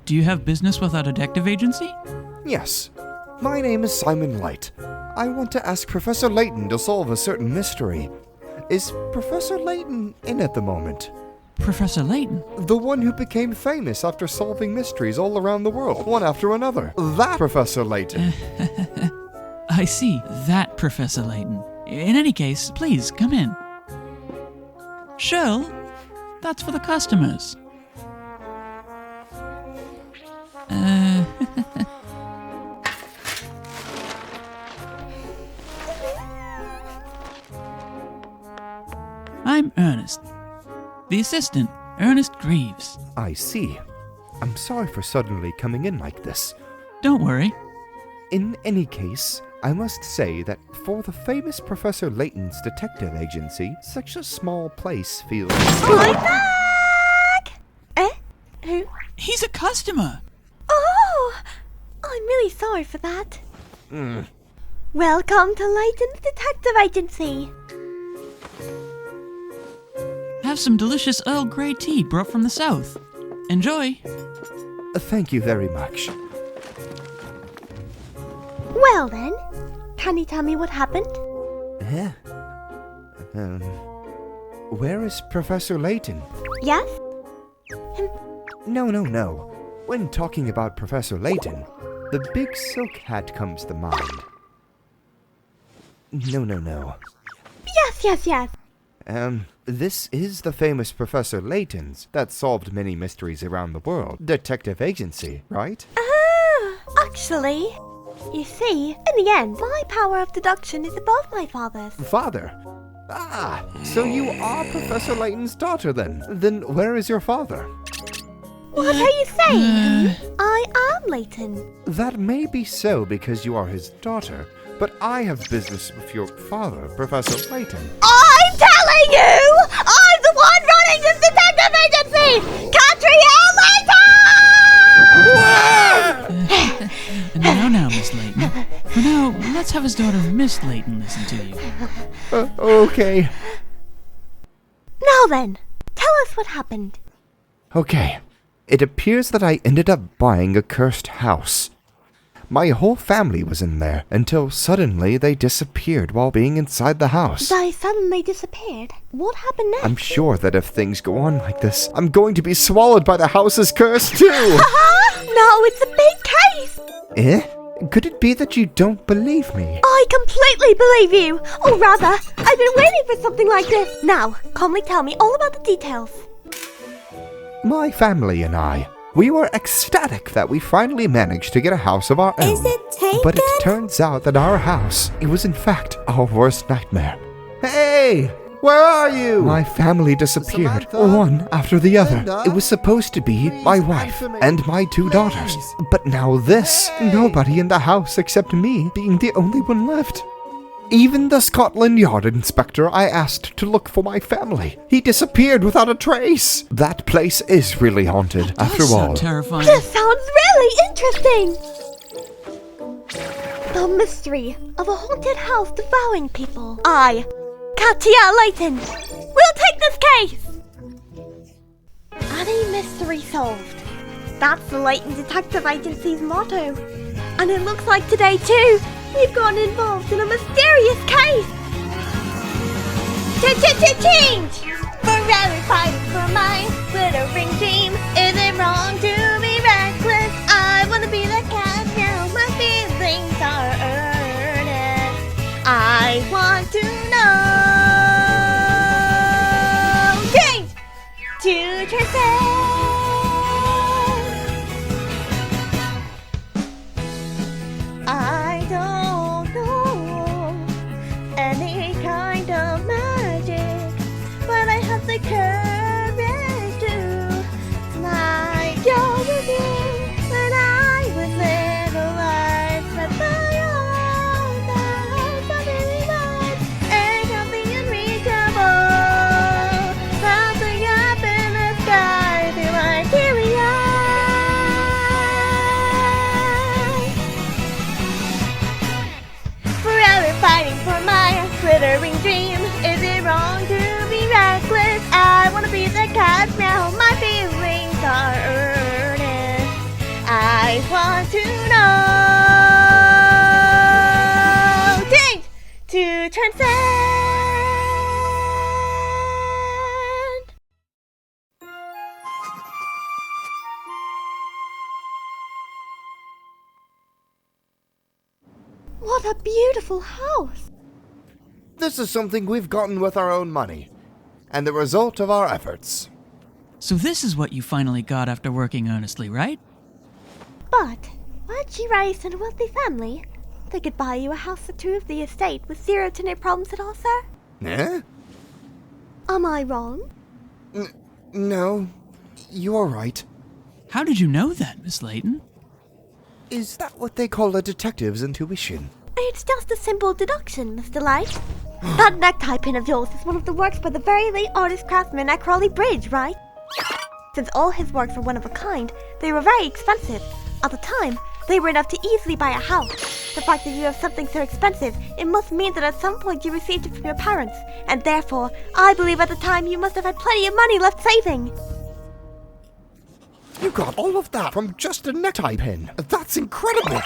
Do you have business with a detective agency? Yes. My name is Simon Light. I want to ask Professor Layton to solve a certain mystery. Is Professor Layton in at the moment? Professor Layton? The one who became famous after solving mysteries all around the world, one after another. That Professor Layton. I see. That Professor Layton. In any case, please, come in. Sherl, that's for the customers. I'm Ernest. The assistant, Ernest Grieves. I see. I'm sorry for suddenly coming in like this. Don't worry. In any case, I must say that for the famous Professor Layton's detective agency, such a small place feels... I'm back! Who? He's a customer! Oh! I'm really sorry for that. Welcome to Layton's Detective Agency. Have some delicious Earl Grey tea brought from the south. Enjoy! Thank you very much. Well then, can you tell me what happened? Where is Professor Layton? Yes? No. When talking about Professor Layton, the big silk hat comes to mind. No. Yes. This is the famous Professor Layton's that solved many mysteries around the world. Detective agency, right? Actually, you see, in the end, my power of deduction is above my father's. Father? Ah, so you are Professor Layton's daughter then? Then where is your father? What are you saying? I am Layton. That may be so because you are his daughter, but I have business with your father, Professor Layton. I'm telling you! I'm the one running this detective agency! Katrielle Layton! Now, Miss Layton. For now, let's have his daughter, Miss Layton, listen to you. Okay. Now then, tell us what happened. Okay. It appears that I ended up buying a cursed house. My whole family was in there until suddenly they disappeared while being inside the house. They suddenly disappeared? What happened next? I'm sure that if things go on like this, I'm going to be swallowed by the house's curse too! No, it's a big case! Could it be that you don't believe me? I completely believe you! Or rather, I've been waiting for something like this. Now, calmly tell me all about the details. My family and I, we were ecstatic that we finally managed to get a house of our own. Is it taken? But it turns out that our house, it was in fact our worst nightmare. Hey! Where are you? My family disappeared, Samantha? one after the other. Brenda? It was supposed to be my Please wife answer me. and my two daughters. Please. But now this, Hey! nobody in the house except me being the only one left. Even the Scotland Yard inspector I asked to look for my family, he disappeared without a trace. That place is really haunted, after So all. terrifying. This sounds really interesting! The mystery of a haunted house devouring people. I, Katrielle Layton, will take this case! Any mystery solved. That's the Layton Detective Agency's motto. And it looks like today too, we've gotten involved in a mysterious case! Change! Forever fighting for mine, glittering dream. Is it wrong to be reckless? I wanna be the cat now, my feelings are earnest. I want to know. Change! To transcend. I don't know any kind of magic, but I have the courage to fly. always want to know. Change to transcend. What a beautiful house. This is something we've gotten with our own money, and the result of our efforts. So this is what you finally got after working earnestly, right? But weren't you raised in a wealthy family? They could buy you a house or two of the estate with zero to no problems at all, sir? Eh? Am I wrong? No, you're right. How did you know that, Miss Layton? Is that what they call a detective's intuition? It's just a simple deduction, Mr. Light. That necktie pin of yours is one of the works by the very late artist craftsman at Crawley Bridge, right? Since all his works were one of a kind, they were very expensive. At the time, they were enough to easily buy a house. The fact that you have something so expensive, it must mean that at some point you received it from your parents, and therefore, I believe at the time you must have had plenty of money left saving. You got all of that from just a necktie pin. That's incredible.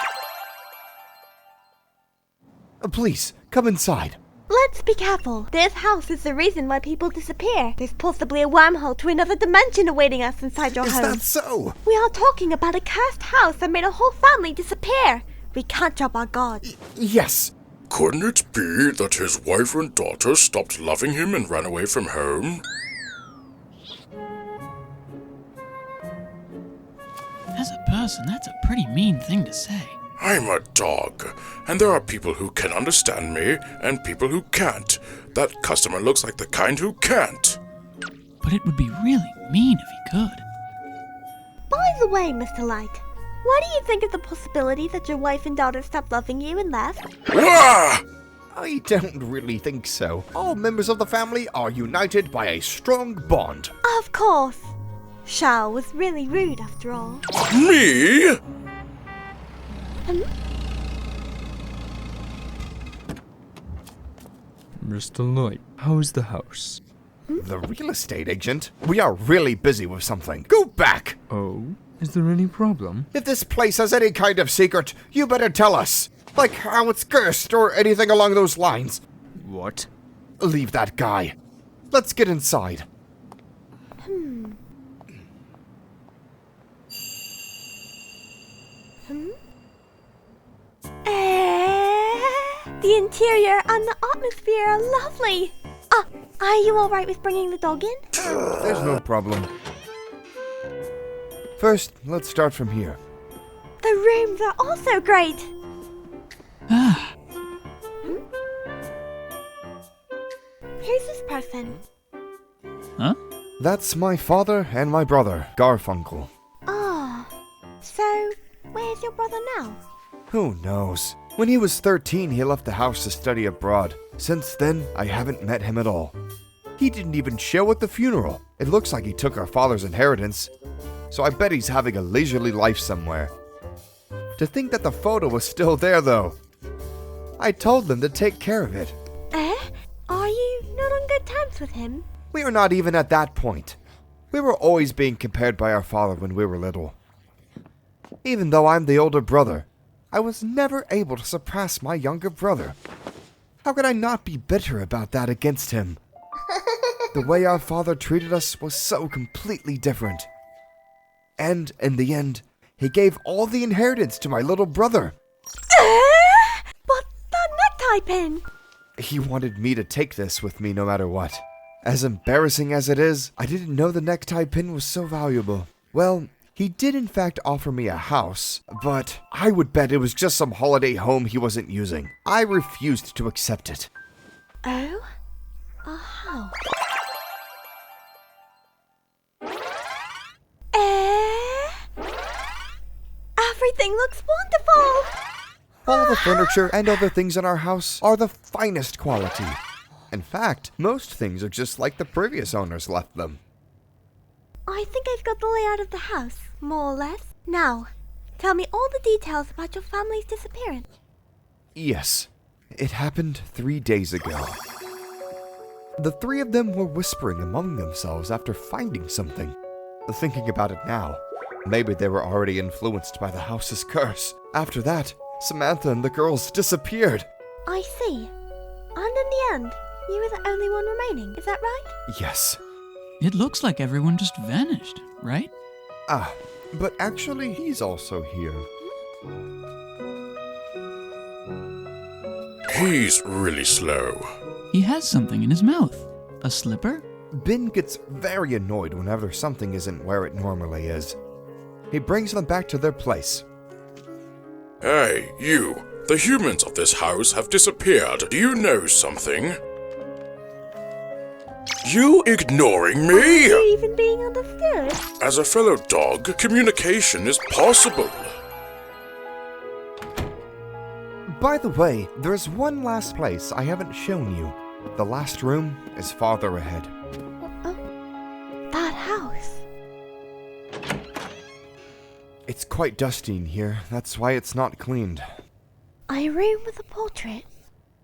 Please, come inside. Let's be careful. This house is the reason why people disappear. There's possibly a wormhole to another dimension awaiting us inside your Is home. that so? We are talking about a cursed house that made a whole family disappear. We can't drop our guard. Yes. Couldn't it be that his wife and daughter stopped loving him and ran away from home? As a person, that's a pretty mean thing to say. I'm a dog, and there are people who can understand me and people who can't. That customer looks like the kind who can't. But it would be really mean if he could. By the way, Mr. Light, what do you think of the possibility that your wife and daughter stopped loving you and left? Wah! I don't really think so. All members of the family are united by a strong bond. Of course. Sherl was really rude after all. Me? Mr. Light, how's the house? The real estate agent? We are really busy with something. Go back! Oh, is there any problem? If this place has any kind of secret, you better tell us. Like how it's cursed or anything along those lines. What? Leave that guy. Let's get inside. The interior and the atmosphere are lovely. Are you alright with bringing the dog in? There's no problem. First, let's start from here. The rooms are also great. Who's this person? Huh? That's my father and my brother, Garfunkel. So where's your brother now? Who knows? When he was 13, he left the house to study abroad. Since then, I haven't met him at all. He didn't even show at the funeral. It looks like he took our father's inheritance, so I bet he's having a leisurely life somewhere. To think that the photo was still there, though. I told them to take care of it. Are you not on good terms with him? We are not even at that point. We were always being compared by our father when we were little. Even though I'm the older brother, I was never able to surpass my younger brother. How could I not be bitter about that against him? The way our father treated us was so completely different. And, in the end, he gave all the inheritance to my little brother. But that necktie pin! He wanted me to take this with me no matter what. As embarrassing as it is, I didn't know the necktie pin was so valuable. Well, he did in fact offer me a house, but I would bet it was just some holiday home he wasn't using. I refused to accept it. Oh? A house? Everything looks wonderful! All the furniture and other things in our house are the finest quality. In fact, most things are just like the previous owners left them. I think I've got the layout of the house, more or less. Now, tell me all the details about your family's disappearance. Yes, it happened 3 days ago. The three of them were whispering among themselves after finding something. Thinking about it now, Maybe they were already influenced by the house's curse. After that, Samantha and the girls disappeared. I see. And in the end, you were the only one remaining, is that right? Yes. It looks like everyone just vanished, right? Ah, but actually he's also here. He's really slow. He has something in his mouth. A slipper? Ben gets very annoyed whenever something isn't where it normally is. He brings them back to their place. Hey, you. The humans of this house have disappeared. Do you know something? You ignoring me? You even being understood? As a fellow dog, communication is possible. By the way, there's one last place I haven't shown you. The last room is farther ahead. Oh, that house. It's quite dusty in here, that's why it's not cleaned. A room with a portrait.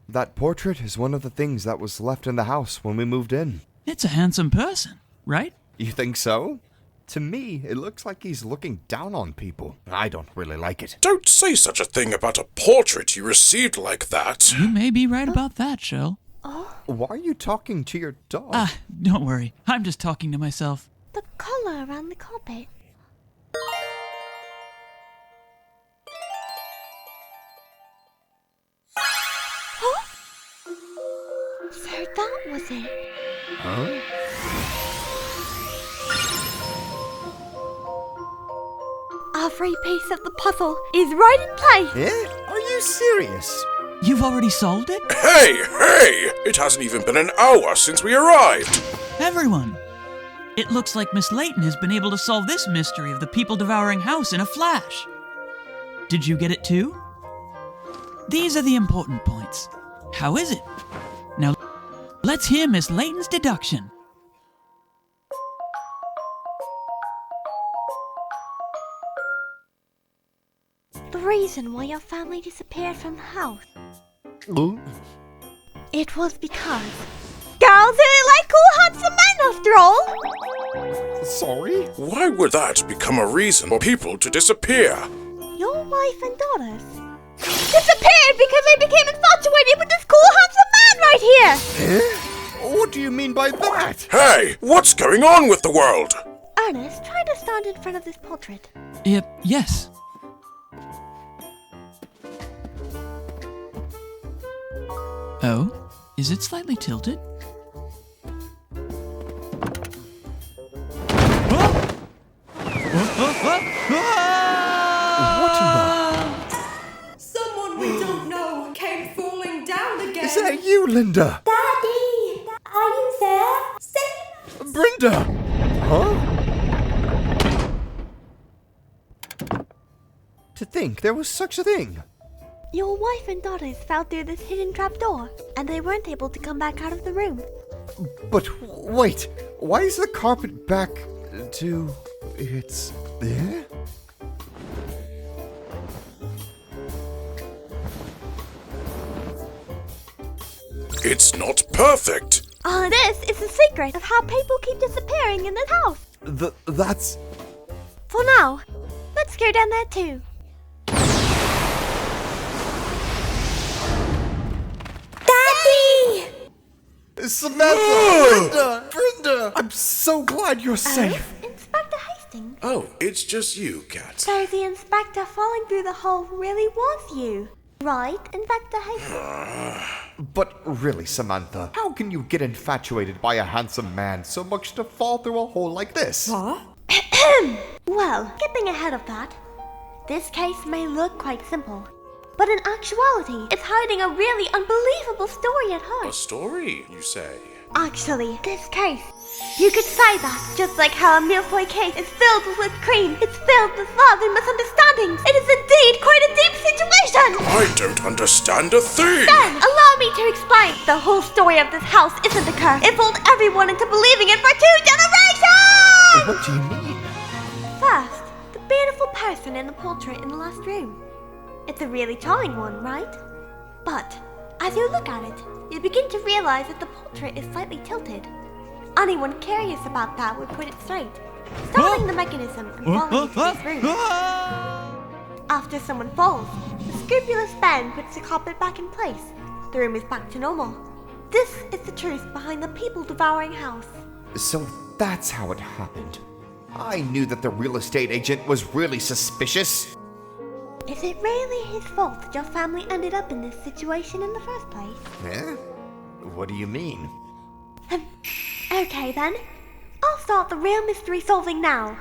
That portrait is one of the things that was left in the house when we moved in. It's a handsome person, right? You think so? To me, it looks like he's looking down on people. I don't really like it. Don't say such a thing about a portrait you received like that. You may be right about that, Sherl. Oh, Why are you talking to your dog? Ah, don't worry. I'm just talking to myself. the collar around the carpet. Huh? So that was it. Huh? Every piece of the puzzle is right in place. Eh? Are you serious? You've already solved it? Hey! It hasn't even been an hour since we arrived. Everyone! It looks like Miss Layton has been able to solve this mystery of the people-devouring house in a flash. Did you get it too? These are the important points. How is it? Now, let's hear Miss Layton's deduction. The reason why your family disappeared from the house. Ooh. It was because girls really like cool handsome men after all. Sorry? Why would that become a reason for people to disappear? Your wife and daughters disappeared because they became infatuated with this cool handsome man right here. Eh? What do you mean by that? Hey, what's going on with the world? Ernest, try to stand in front of this portrait. Yes. Oh, is it slightly tilted? Someone we don't know came falling down again. Is that you, Linda? Daddy, are you there? Brenda! Huh? To think there was such a thing. Your wife and daughters fell through this hidden trapdoor, and they weren't able to come back out of the room. But wait, why is the carpet back to its... Eh? It's not perfect. This is the secret of how people keep disappearing in this house. That's... For now, let's go down there too. Daddy! Samantha! Brenda! I'm so glad you're safe. Inspector Hastings. Oh, it's just you, Cat. So the inspector falling through the hole really was you, right, Inspector Hastings? But really, Samantha, how can you get infatuated by a handsome man so much to fall through a hole like this? Well, skipping ahead of that, this case may look quite simple, but in actuality, it's hiding a really unbelievable story at heart. A story, you say? Actually, this case, you could say that, just like how a milfoy cake is filled with whipped cream, it's filled with love and misunderstandings. It is indeed quite a deep situation. I don't understand a thing. Then, allow me to explain. The whole story of this house isn't a curse. It fooled everyone into believing it for 2 generations! What do you mean? First, the beautiful person in the portrait in the last room. It's a really charming one, right? But, as you look at it, you begin to realize that the portrait is slightly tilted. Anyone curious about that would put it straight. starting the mechanism and falling into this room. After someone falls, the scrupulous Ben puts the carpet back in place. The room is back to normal. This is the truth behind the people-devouring house. So that's how it happened. I knew that the real estate agent was really suspicious. Is it really his fault that your family ended up in this situation in the first place? Eh? What do you mean? Okay then. I'll start the real mystery solving now.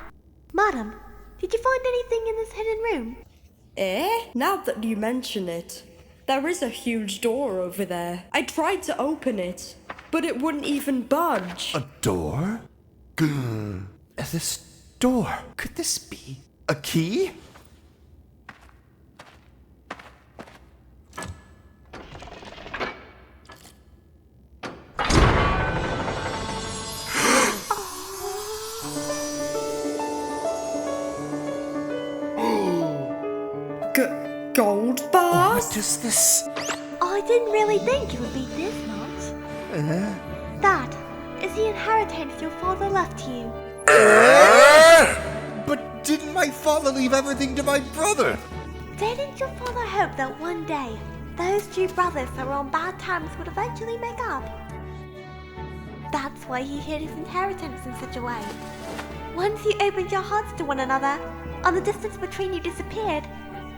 Madam, did you find anything in this hidden room? Now that you mention it, there is a huge door over there. I tried to open it, but it wouldn't even budge. A door? This door. Could this be a key? Gold bars? What is this? I didn't really think it would be this much. That is the inheritance your father left you. But didn't my father leave everything to my brother? Didn't your father hope that one day those two brothers that were on bad terms would eventually make up? That's why he hid his inheritance in such a way. Once you opened your hearts to one another, and the distance between you disappeared,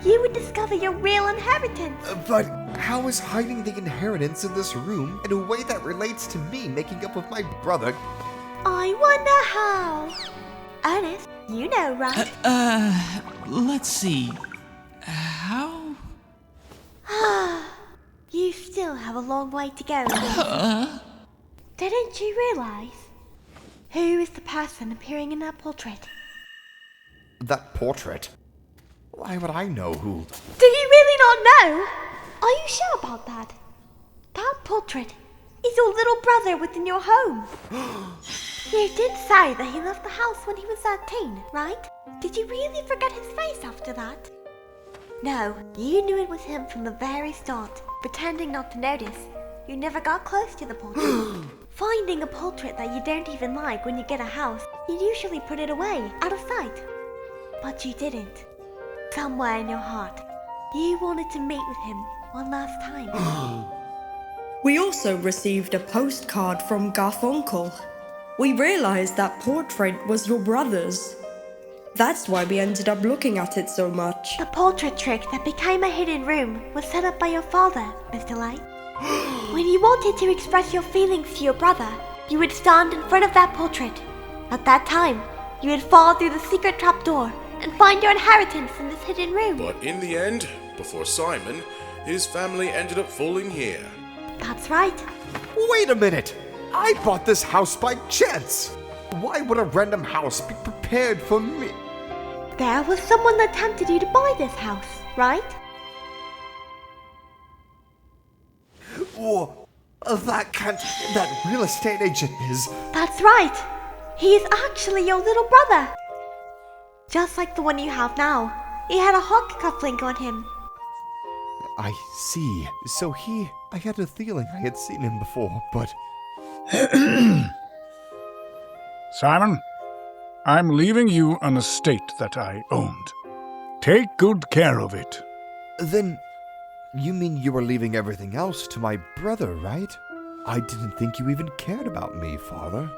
you would discover your real inheritance. But how is hiding the inheritance in this room in a way that relates to me making up with my brother? I wonder how. Ernest, you know, right? Let's see. How? You still have a long way to go. Didn't you realize? Who is the person appearing in that portrait? That portrait? Why would I know who? Do you really not know? Are you sure about that? That portrait is your little brother within your home. You did say that he left the house when he was 13, right? Did you really forget his face after that? No, you knew it was him from the very start. Pretending not to notice, you never got close to the portrait. Finding a portrait that you don't even like when you get a house, you usually put it away, out of sight. But you didn't. Somewhere in your heart, you wanted to meet with him one last time. We also received a postcard from Garfunkel. We realized that portrait was your brother's. That's why we ended up looking at it so much. The portrait trick that became a hidden room was set up by your father, Mr. Light. When you wanted to express your feelings to your brother, you would stand in front of that portrait. At that time, you would fall through the secret trapdoor and find your inheritance in this hidden room. But in the end, before Simon, his family ended up falling here. That's right. Wait a minute! I bought this house by chance! Why would a random house be prepared for me? There was someone that tempted you to buy this house, right? Oh, that real estate agent is... That's right. He is actually your little brother. Just like the one you have now. He had a hockey cufflink on him. I see. So I had a feeling I had seen him before, but... Simon, I'm leaving you an estate that I owned. Take good care of it. Then, you mean you were leaving everything else to my brother, right? I didn't think you even cared about me, Father.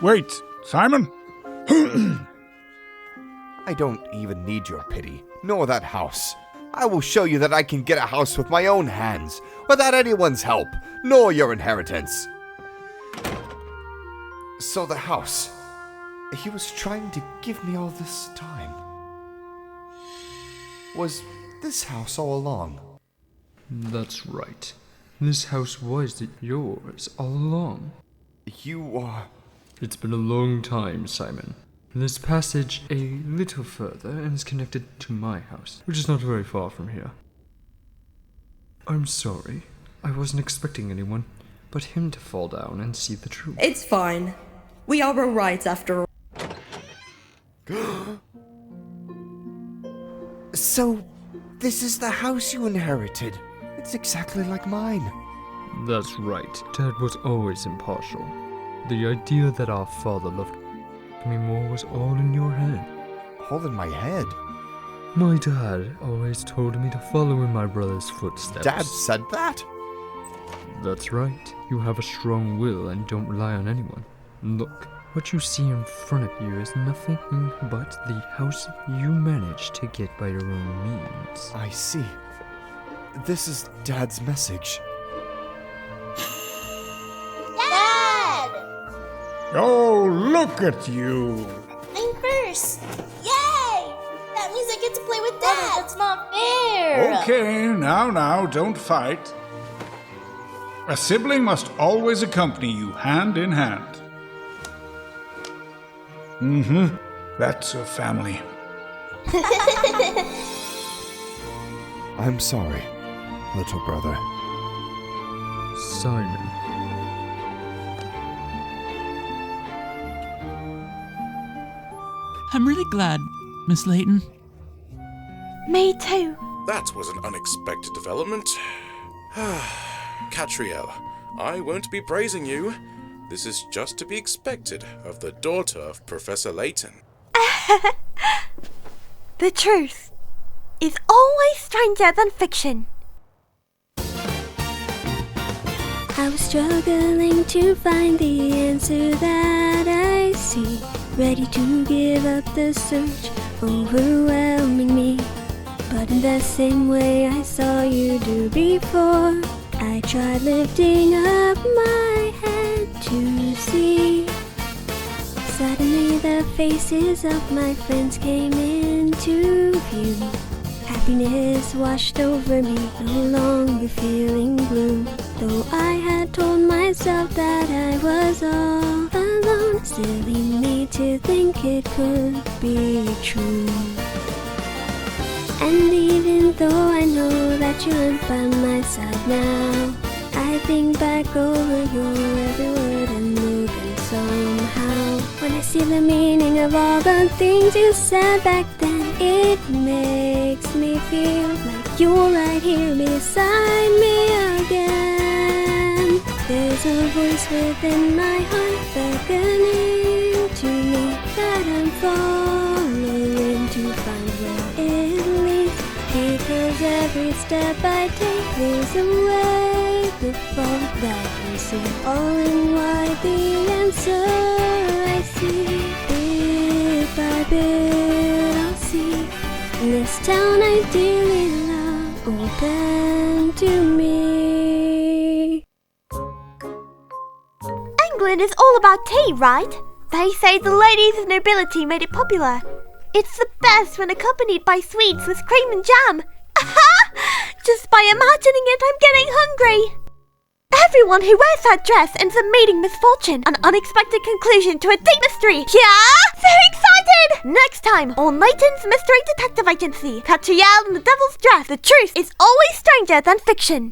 Wait, Simon? I don't even need your pity, nor that house. I will show you that I can get a house with my own hands, without anyone's help, nor your inheritance. So the house, he was trying to give me all this time. Was this house all along? That's right. This house was yours all along. You are... It's been a long time, Simon. This passage a little further and is connected to my house, which is not very far from here. I'm sorry. I wasn't expecting anyone but him to fall down and see the truth. It's fine. We are alright after all. So, this is the house you inherited. It's exactly like mine. That's right. Dad was always impartial. The idea that our father loved protect me more was all in your head. All in my head? My dad always told me to follow in my brother's footsteps. Dad said that? That's right. You have a strong will and don't rely on anyone. Look, what you see in front of you is nothing but the house you managed to get by your own means. I see. This is Dad's message. Dad! Oh, look at you! I'm first! Yay! That means I get to play with Dad! That's not fair! Okay, now, don't fight. A sibling must always accompany you hand in hand. That's a family. I'm sorry, little brother. Simon. I'm really glad, Miss Layton. Me too. That was an unexpected development. Katrielle, I won't be praising you. This is just to be expected of the daughter of Professor Layton. The truth is always stranger than fiction. I was struggling to find the answer that I see. Ready to give up the search, overwhelming me. But in the same way I saw you do before, I tried lifting up my head to see. Suddenly the faces of my friends came into view. Happiness washed over me, no longer feeling blue. Though I had told myself that I was all alone, silly me to think it could be true. And even though I know that you aren't by my side now, I think back over your every word and look, and somehow when I see the meaning of all the things you said back then, it makes me feel like you're right here beside me again. There's a voice within my heart beckoning to me that I'm following to find where it leads. Because every step I take leads away the fault that I see. All in why the answer I see. Bit by bit I'll see this town I dearly love open to me. England is all about tea, right? They say the ladies of nobility made it popular. It's the best when accompanied by sweets with cream and jam. Just by imagining it, I'm getting hungry. Everyone who wears that dress ends up meeting misfortune, an unexpected conclusion to a deep mystery. Yeah? So excited! Next time on Layton's Mystery Detective Agency, Katrielle and the Devil's Dress. The truth is always stranger than fiction.